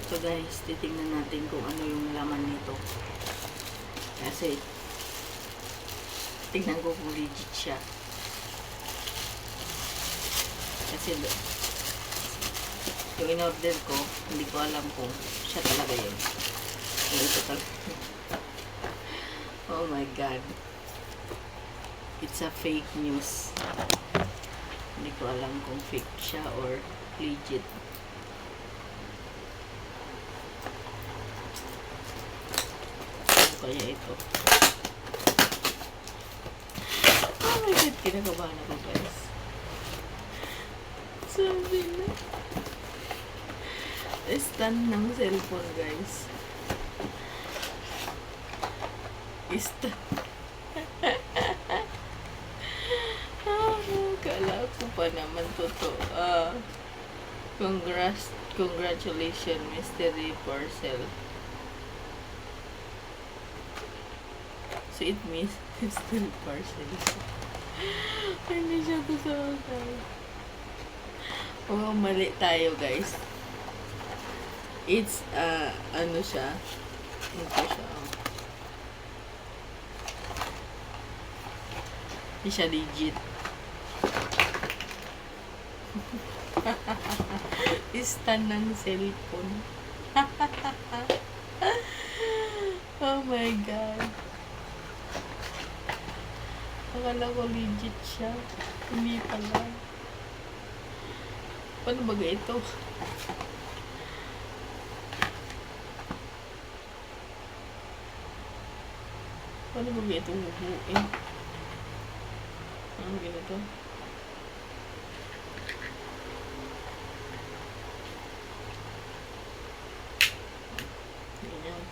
So guys, titingnan natin kung ano yung laman nito. Kasi, tingnan ko kung legit siya. Kasi, yung in-order ko, hindi ko alam kung siya talaga yun. Ito talaga. Oh my God. It's a fake news. Hindi ko alam kung fake siya or legit. Kaya ito. Oh my God, kinakabahan ako guys. Sabi na. Stand ng cellphone guys. Stand. Kala ko pa naman totoo. Congratulations, Mystery Parcel. So it means it's still parcel. Hindi siya totoo guys. Oh, mali tayo guys. It's ano siya? Ito siya. Hindi siya legit. Stand ng cellphone. Oh my God. Akala ko legit siya. Hindi pala. Paano ba ito? Paano ba ito huhuin? Ano ganito? Ganyan.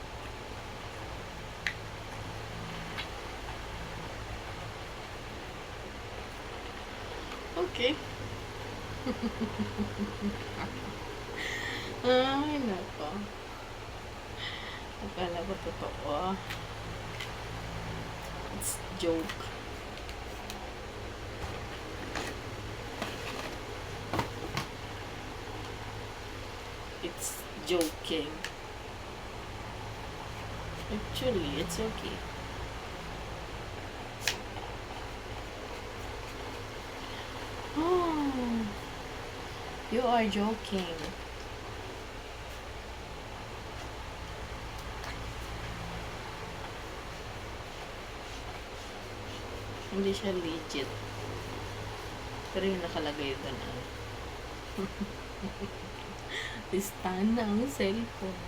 Okay. Ay, nako. Akala ko totoo. It's joke. It's joking. Actually, it's okay. Oh, you are joking. Hindi siya legit. Pero yung nakalagay doon stand ng cellphone.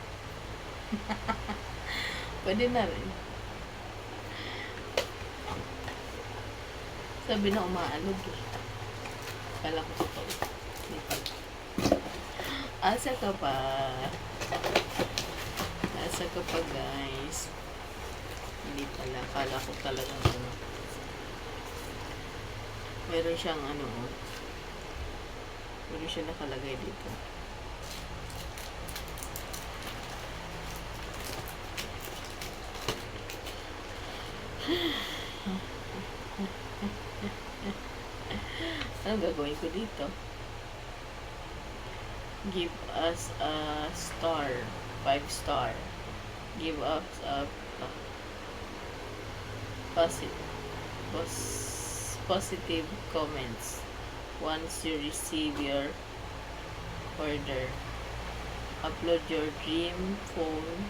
Pwede na rin. Sabi na umaalog eh. Kala ko totoo. Asa ka pa? Asa ka pa guys? Hindi pala. Kala ko talagang ano. Meron siyang ano. Meron siya nakalagay dito. Ano gagawin ko dito? Give us a star. 5 star. Give us a positive comments once you receive your order. Upload your dream phone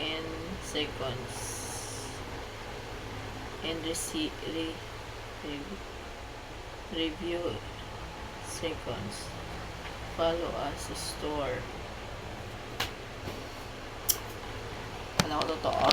in seconds. And review seconds. Follow us store. Alam ko totoo.